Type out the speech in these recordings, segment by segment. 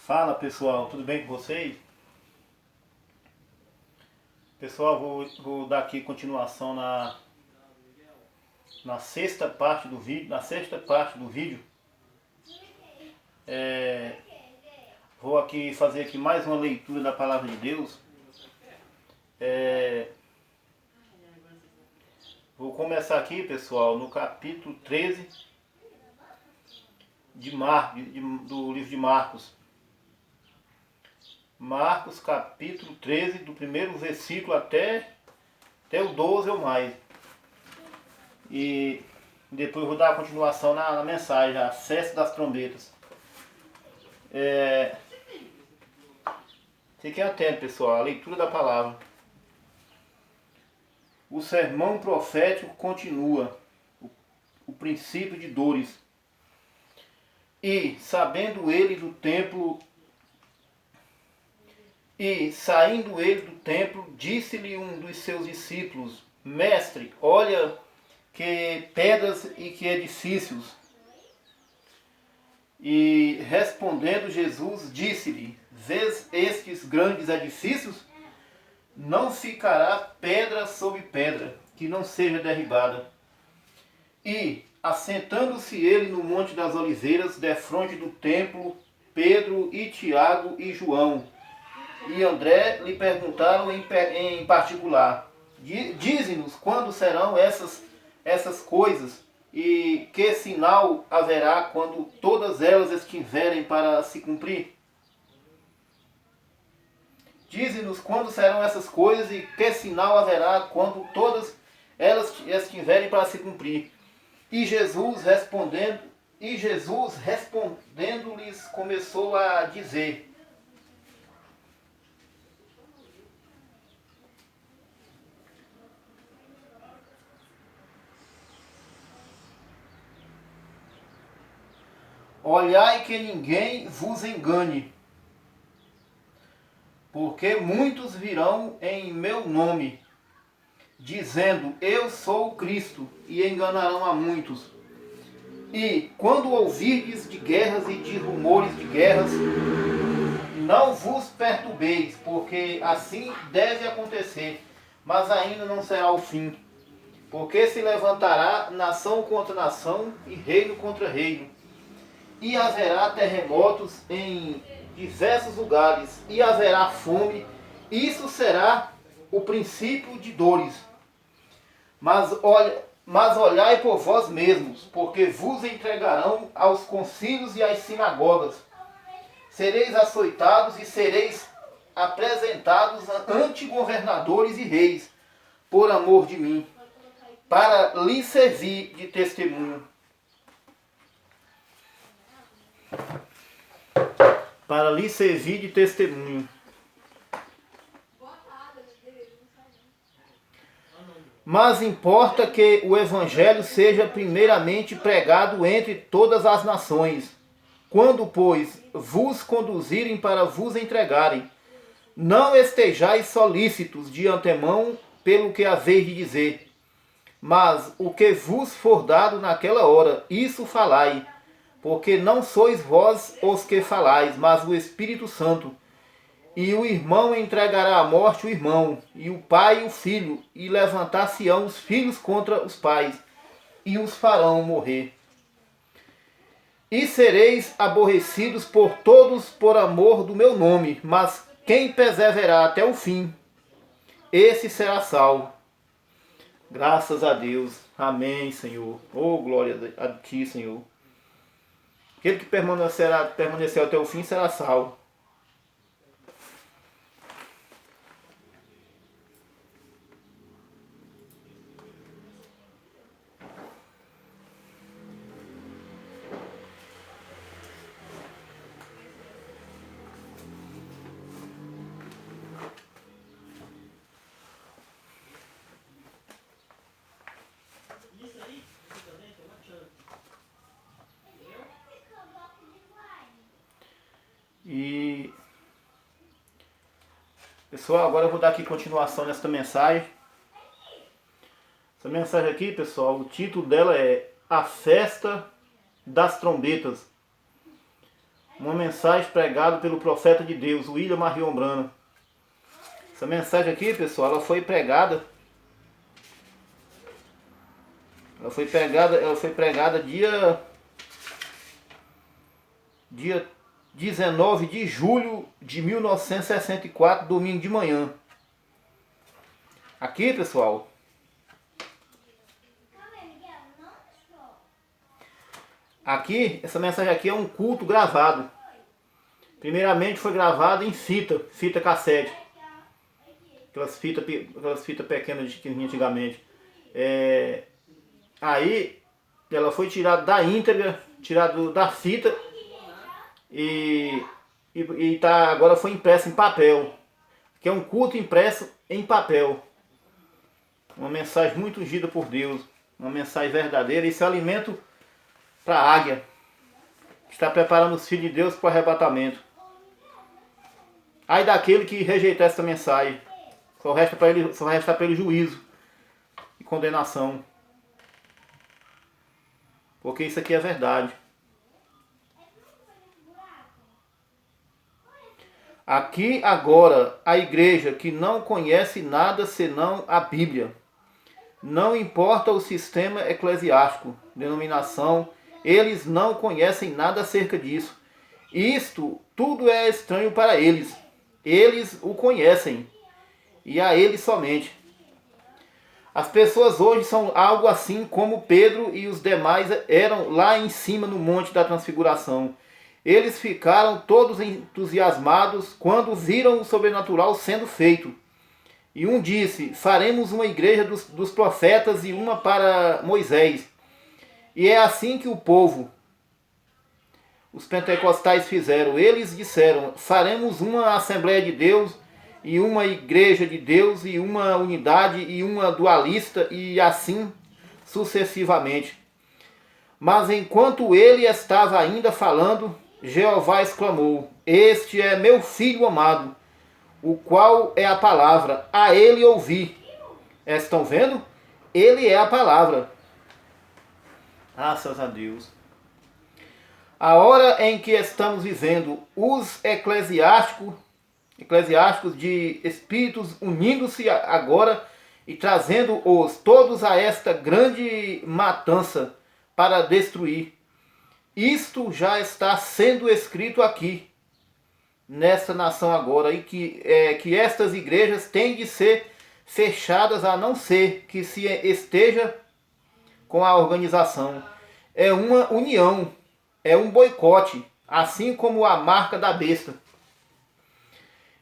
Fala pessoal, tudo bem com vocês? Pessoal, vou dar aqui continuação na sexta parte do vídeo. Vou aqui fazer aqui mais uma leitura da palavra de Deus. Vou começar aqui, pessoal, no capítulo 13 do livro de Marcos. Marcos capítulo 13, do primeiro versículo até o 12 ou mais. E depois vou dar a continuação na mensagem, a festa das trombetas. Fiquem atentos, pessoal, a leitura da palavra. O sermão profético continua, o princípio de dores. E, saindo ele do templo, disse-lhe um dos seus discípulos: Mestre, olha que pedras e que edifícios. E respondendo Jesus, disse-lhe: Vês estes grandes edifícios? Não ficará pedra sobre pedra, que não seja derribada. E, assentando-se ele no Monte das Oliveiras, defronte do templo, Pedro e Tiago e João e André lhe perguntaram em particular: Dize-nos quando serão essas coisas, e que sinal haverá quando todas elas estiverem para se cumprir? Dize-nos quando serão essas coisas e que sinal haverá quando todas elas estiverem para se cumprir. E Jesus respondendo-lhes começou a dizer: Olhai que ninguém vos engane, porque muitos virão em meu nome, dizendo: Eu sou o Cristo, e enganarão a muitos. E quando ouvirdes de guerras e de rumores de guerras, não vos perturbeis, porque assim deve acontecer, mas ainda não será o fim. Porque se levantará nação contra nação e reino contra reino. E haverá terremotos em diversos lugares, e haverá fome. Isso será o princípio de dores. Mas olhai por vós mesmos, porque vos entregarão aos concílios e às sinagogas. Sereis açoitados e sereis apresentados ante governadores e reis, por amor de mim, para lhes servir de testemunho. Para lhe servir de testemunho. Mas importa que o Evangelho seja primeiramente pregado entre todas as nações. Quando, pois, vos conduzirem para vos entregarem, não estejais solícitos de antemão pelo que haveis de dizer, mas o que vos for dado naquela hora, isso falai, porque não sois vós os que falais, mas o Espírito Santo. E o irmão entregará à morte o irmão, e o pai o filho, e levantar-se-ão os filhos contra os pais, e os farão morrer. E sereis aborrecidos por todos por amor do meu nome, mas quem perseverar até o fim, esse será salvo. Graças a Deus. Amém, Senhor. Oh, glória a Ti, Senhor. Aquele que permanecer até o fim será salvo. E pessoal, agora eu vou dar aqui continuação nesta mensagem. Essa mensagem aqui, pessoal, o título dela é A Festa das Trombetas. Uma mensagem pregada pelo profeta de Deus, William Marion Branham. Essa mensagem aqui, pessoal, ela foi pregada dia 19 de julho de 1964, domingo de manhã. Aqui, pessoal, aqui, essa mensagem aqui é um culto gravado. Primeiramente foi gravado em fita cassete. Aquelas fitas pequenas que tinha antigamente. Aí ela foi tirada da íntegra, tirada da fita e agora foi impressa em papel. Que é um culto impresso em papel. Uma mensagem muito ungida por Deus. Uma mensagem verdadeira. Isso é alimento para a águia. Está preparando os filhos de Deus para o arrebatamento. Ai daquele que rejeitar essa mensagem. Só resta para ele juízo e condenação. Porque isso aqui é verdade. Aqui agora a igreja que não conhece nada senão a Bíblia. Não importa o sistema eclesiástico, denominação, eles não conhecem nada acerca disso. Isto tudo é estranho para eles. Eles o conhecem. E a eles somente. As pessoas hoje são algo assim como Pedro e os demais eram lá em cima no Monte da Transfiguração. Eles ficaram todos entusiasmados quando viram o sobrenatural sendo feito. E um disse, faremos uma igreja dos profetas e uma para Moisés. E é assim que o povo, os pentecostais fizeram. Eles disseram, faremos uma Assembleia de Deus e uma igreja de Deus e uma unidade e uma dualista e assim sucessivamente. Mas enquanto ele estava ainda falando, Jeová exclamou, este é meu filho amado, o qual é a palavra, a ele ouvi. Estão vendo? Ele é a palavra. Graças a Deus. A hora em que estamos vivendo, os eclesiásticos de espíritos unindo-se agora e trazendo-os todos a esta grande matança para destruir. Isto já está sendo escrito aqui, nesta nação agora, e que estas igrejas têm de ser fechadas a não ser que se esteja com a organização. É uma união, é um boicote, assim como a marca da besta.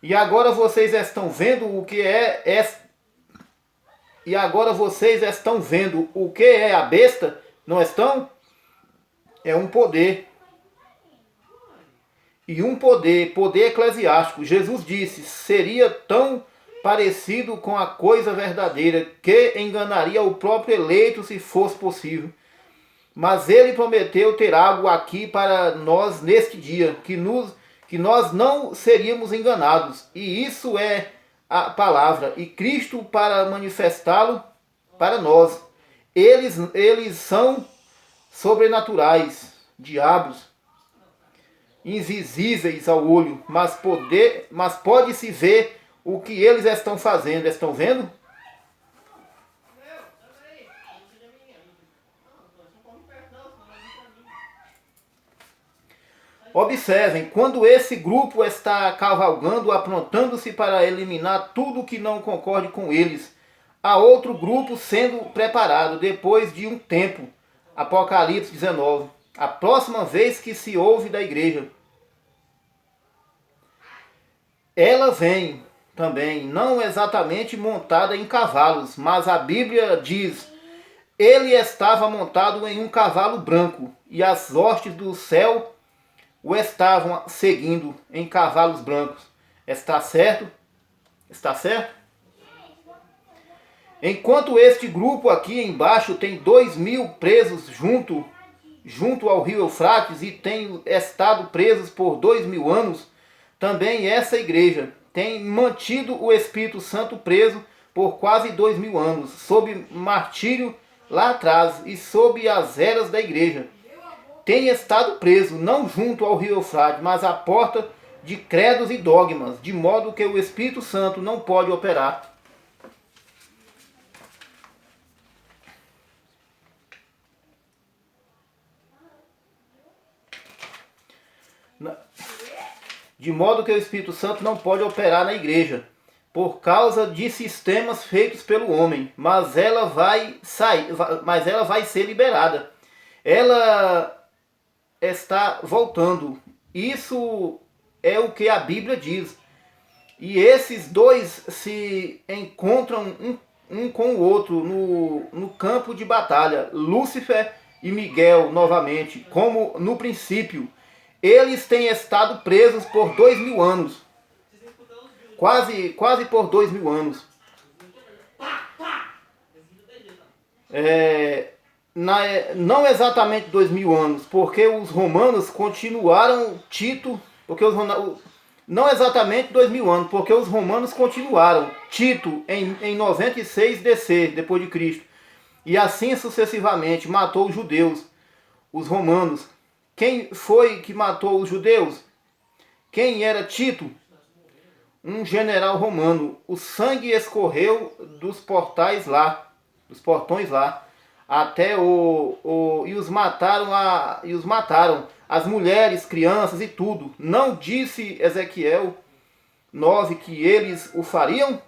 E agora vocês estão vendo o que é a besta, não estão? É um poder. E um poder eclesiástico. Jesus disse, seria tão parecido com a coisa verdadeira que enganaria o próprio eleito se fosse possível. Mas ele prometeu ter algo aqui para nós neste dia, que nós não seríamos enganados. E isso é a palavra. E Cristo para manifestá-lo para nós. Eles são sobrenaturais, diabos, invisíveis ao olho, mas pode-se ver o que eles estão fazendo. Estão vendo? Observem, quando esse grupo está cavalgando, aprontando-se para eliminar tudo que não concorde com eles, há outro grupo sendo preparado depois de um tempo. Apocalipse 19. A próxima vez que se ouve da igreja. Ela vem também, não exatamente montada em cavalos, mas a Bíblia diz, ele estava montado em um cavalo branco, e as hostes do céu o estavam seguindo em cavalos brancos. Está certo? Está certo? Enquanto este grupo aqui embaixo tem 2.000 presos junto ao rio Eufrates e tem estado presos por 2.000 anos, também essa igreja tem mantido o Espírito Santo preso por quase 2.000 anos, sob martírio lá atrás e sob as eras da igreja. tem estado preso, não junto ao rio Eufrate, mas à porta de credos e dogmas, de modo que o Espírito Santo não pode operar. De modo que o Espírito Santo não pode operar na igreja, por causa de sistemas feitos pelo homem, mas ela vai ser liberada. Ela está voltando. Isso é o que a Bíblia diz. E esses dois se encontram um com o outro no campo de batalha. Lúcifer e Miguel novamente, como no princípio. Eles têm estado presos por 2000 anos. Quase por 2000 anos. Não exatamente 2000 anos, porque os romanos continuaram Tito, não exatamente 2000 anos, porque os romanos continuaram Tito em 96 DC, depois de Cristo, e assim sucessivamente matou os judeus, os romanos. Quem foi que matou os judeus? Quem era Tito? Um general romano. O sangue escorreu dos portões lá, até e os mataram, as mulheres, crianças e tudo. Não disse Ezequiel 9 que eles o fariam?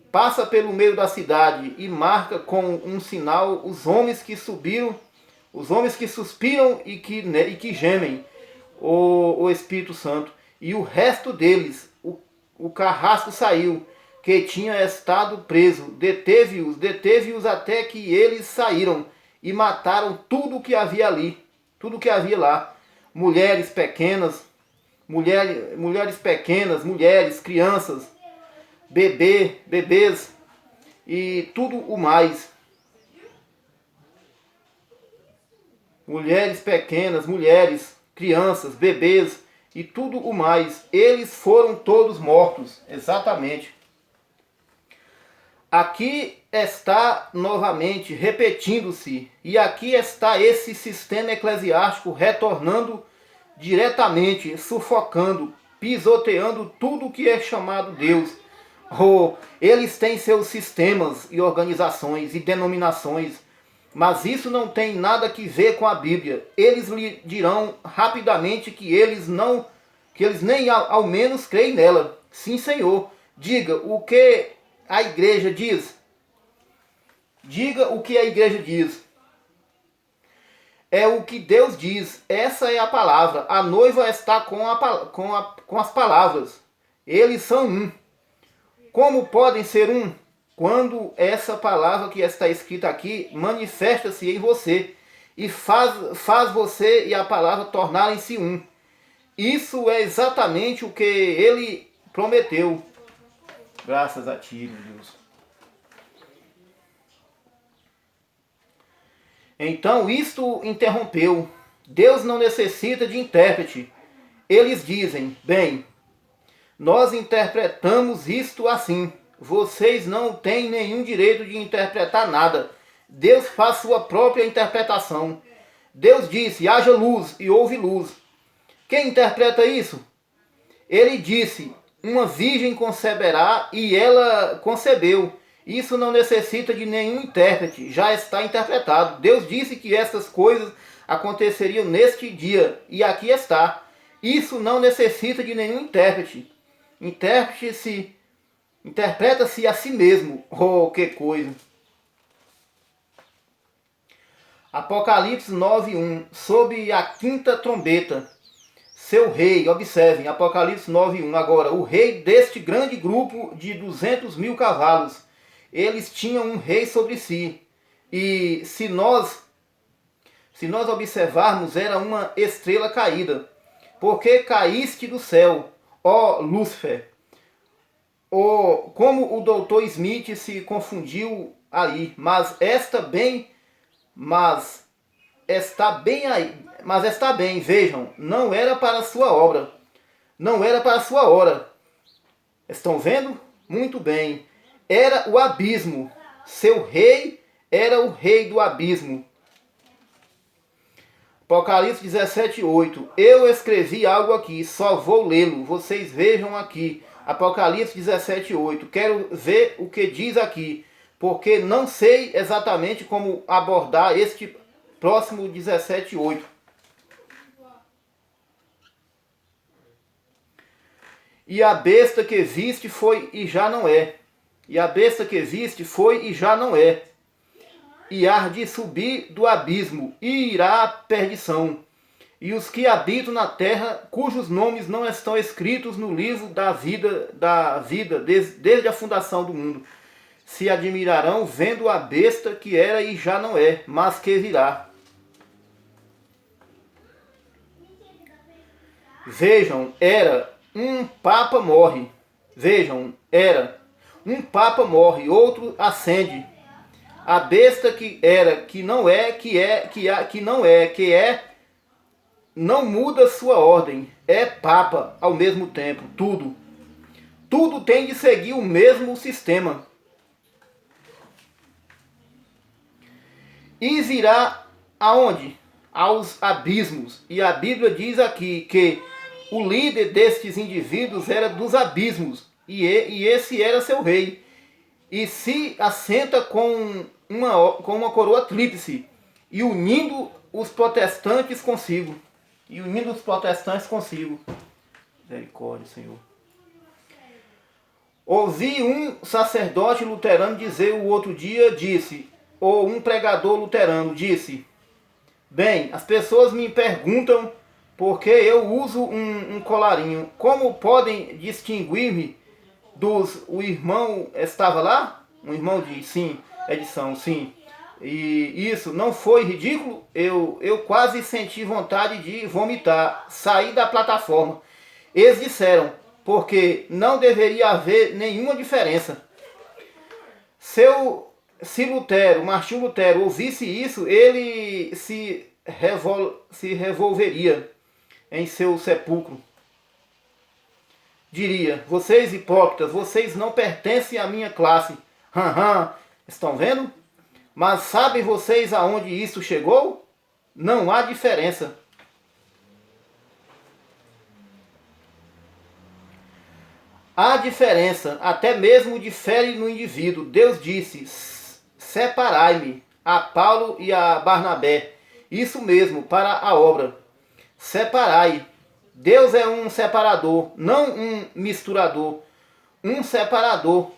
Passa pelo meio da cidade e marca com um sinal os homens que suspiram e que gemem o Espírito Santo. E o resto deles, o carrasco saiu, que tinha estado preso, deteve-os até que eles saíram e mataram tudo que havia ali, tudo que havia lá. Mulheres pequenas, crianças, bebês e tudo o mais. Mulheres pequenas, crianças, bebês e tudo o mais. Eles foram todos mortos. Exatamente. Aqui está novamente repetindo-se. E aqui está esse sistema eclesiástico retornando diretamente, sufocando, pisoteando tudo que é chamado Deus. Eles têm seus sistemas e organizações e denominações, mas isso não tem nada que ver com a Bíblia. Eles lhe dirão rapidamente que eles nem ao menos creem nela. Sim, Senhor. Diga o que a igreja diz. Diga o que a igreja diz. É o que Deus diz. Essa é a palavra. A noiva está com as palavras. Eles são um. Como podem ser um? Quando essa palavra que está escrita aqui manifesta-se em você e faz você e a palavra tornarem-se um. Isso é exatamente o que ele prometeu. Graças a ti, meu Deus. Então isto interrompeu. Deus não necessita de intérprete. Eles dizem, bem, nós interpretamos isto assim. Vocês não têm nenhum direito de interpretar nada. Deus faz sua própria interpretação. Deus disse, haja luz, e houve luz. Quem interpreta isso? Ele disse, uma virgem conceberá, e ela concebeu. Isso não necessita de nenhum intérprete, já está interpretado. Deus disse que essas coisas aconteceriam neste dia, e aqui está. Isso não necessita de nenhum intérprete. Interpreta-se a si mesmo. Oh, que coisa! Apocalipse 9:1. Sob a quinta trombeta, seu rei, observem, Apocalipse 9:1. Agora, o rei deste grande grupo de 200.000 cavalos, eles tinham um rei sobre si. E se nós observarmos, era uma estrela caída. Porque caíste do céu, ó Lúcifer. Como o Dr. Smith se confundiu aí, mas está bem aí, mas está bem, vejam, não era para a sua obra, não era para a sua hora. Estão vendo? Muito bem. Era o abismo. Seu rei era o rei do abismo. Apocalipse 17:8. Eu escrevi algo aqui, só vou lê-lo. Vocês vejam aqui. Apocalipse 17:8. Quero ver o que diz aqui, porque não sei exatamente como abordar este próximo 17:8. E a besta que viste foi e já não é. E a besta que viste foi e já não é. E há de subir do abismo, e irá à perdição. E os que habitam na terra, cujos nomes não estão escritos no livro da vida desde a fundação do mundo, se admirarão vendo a besta que era e já não é, mas que virá. Vejam, era um papa morre. Vejam, era um papa morre, outro ascende. A besta que era, que não é, que não é, que é, não muda sua ordem. É papa ao mesmo tempo, tudo. Tudo tem de seguir o mesmo sistema. E virá aonde? Aos abismos. E a Bíblia diz aqui que o líder destes indivíduos era dos abismos. E esse era seu rei. E se assenta com uma coroa tríplice. E unindo os protestantes consigo. Misericórdia, Senhor. Ouvi um sacerdote luterano dizer o outro dia, ou um pregador luterano disse: bem, as pessoas me perguntam por que eu uso um colarinho. Como podem distinguir-me dos... O irmão estava lá? Um irmão disse, sim, edição, sim. E isso não foi ridículo? Eu quase senti vontade de vomitar, sair da plataforma. Eles disseram, porque não deveria haver nenhuma diferença. Se Lutero, Martinho Lutero, ouvisse isso, ele se revolveria em seu sepulcro. Diria, vocês hipócritas, vocês não pertencem à minha classe. Estão vendo? Mas sabem vocês aonde isso chegou? Não há diferença. Há diferença, até mesmo difere no indivíduo. Deus disse, separai-me a Paulo e a Barnabé. Isso mesmo, para a obra. Separai. Deus é um separador, não um misturador. Um separador.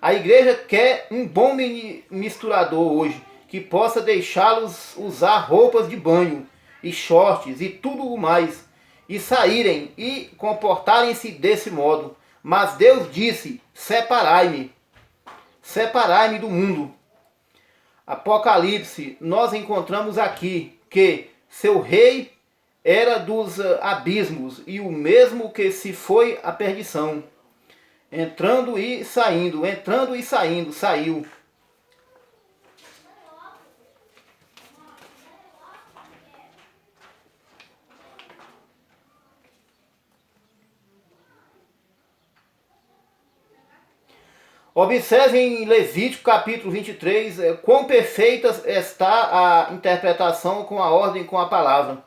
A igreja quer um bom misturador hoje, que possa deixá-los usar roupas de banho, e shorts, e tudo mais, e saírem e comportarem-se desse modo. Mas Deus disse, separai-me do mundo. Apocalipse, nós encontramos aqui que seu rei era dos abismos, e o mesmo que se foi à perdição. Entrando e saindo, saiu. Observe em Levítico capítulo 23, quão perfeita está a interpretação com a ordem, com a palavra.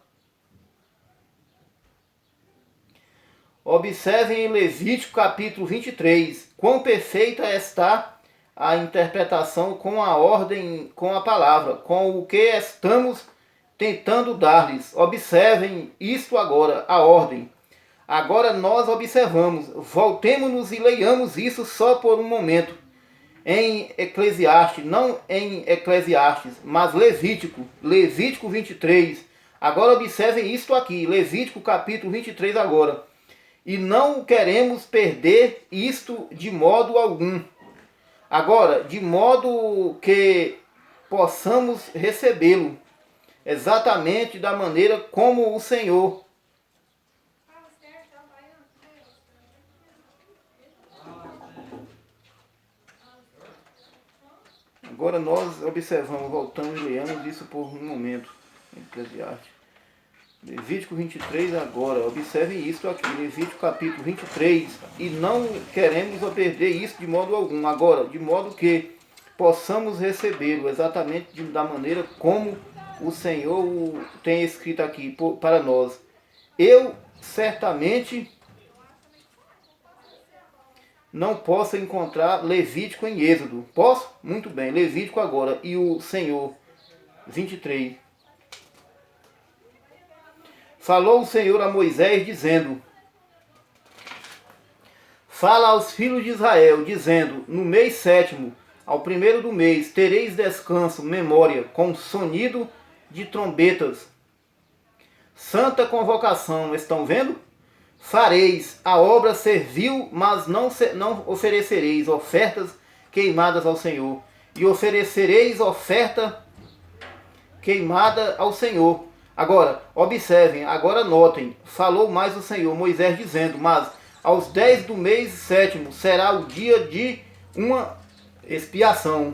Observe em Levítico capítulo 23, quão perfeita está a interpretação com a ordem, com a palavra, com o que estamos tentando dar-lhes. Observem isto agora, a ordem. Agora nós observamos, voltemos-nos e leiamos isso só por um momento. Em Eclesiastes, não em Eclesiastes, mas Levítico 23. Agora observem isto aqui, Levítico capítulo 23 agora. E não queremos perder isto de modo algum. Agora, de modo que possamos recebê-lo exatamente da maneira como o Senhor. Agora nós observamos, voltamos e leamos isso por um momento. Eclesiastes. Levítico 23 agora, observe isso aqui, Levítico capítulo 23, e não queremos perder isso de modo algum, agora, de modo que possamos recebê-lo exatamente da maneira como o Senhor tem escrito aqui para nós. Eu certamente não posso encontrar Levítico em Êxodo. Posso? Muito bem, Levítico agora. E o Senhor, 23. Falou o Senhor a Moisés, dizendo: fala aos filhos de Israel, dizendo: no mês 7º, ao 1º do mês, tereis descanso, memória, com sonido de trombetas. Santa convocação, estão vendo? Fareis a obra servil, mas não oferecereis ofertas queimadas ao Senhor. E oferecereis oferta queimada ao Senhor. Agora, observem, agora notem. Falou mais o Senhor, Moisés, dizendo: mas aos 10 do mês 7º será o dia de uma expiação.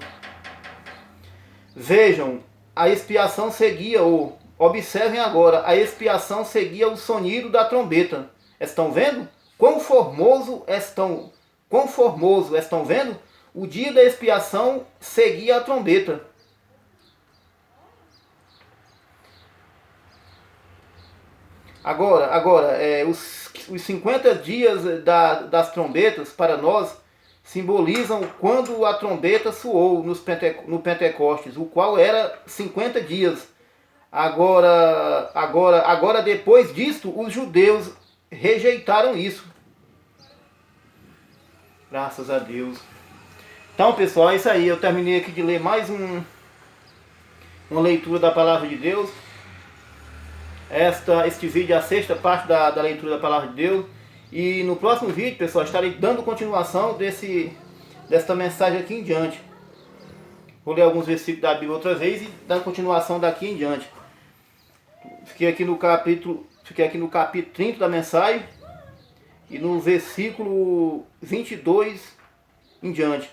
Vejam, a expiação seguia observem agora, a expiação seguia o sonido da trombeta. Estão vendo? Quão formoso estão vendo? O dia da expiação seguia a trombeta. Agora, os 50 dias das trombetas para nós simbolizam quando a trombeta soou no Pentecostes, o qual era 50 dias. Agora, depois disto, os judeus rejeitaram isso. Graças a Deus. Então, pessoal, é isso aí. Eu terminei aqui de ler mais uma leitura da Palavra de Deus. Este vídeo é a 6ª parte da leitura da Palavra de Deus. E no próximo vídeo, pessoal, estarei dando continuação desta mensagem aqui em diante. Vou ler alguns versículos da Bíblia outra vez e dar continuação daqui em diante. Fiquei aqui no capítulo 30 da mensagem e no versículo 22 em diante.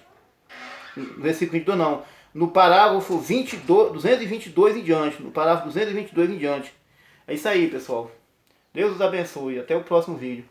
Versículo 22 não, no parágrafo 222 em diante. No parágrafo 222 em diante. É isso aí, pessoal. Deus os abençoe. Até o próximo vídeo.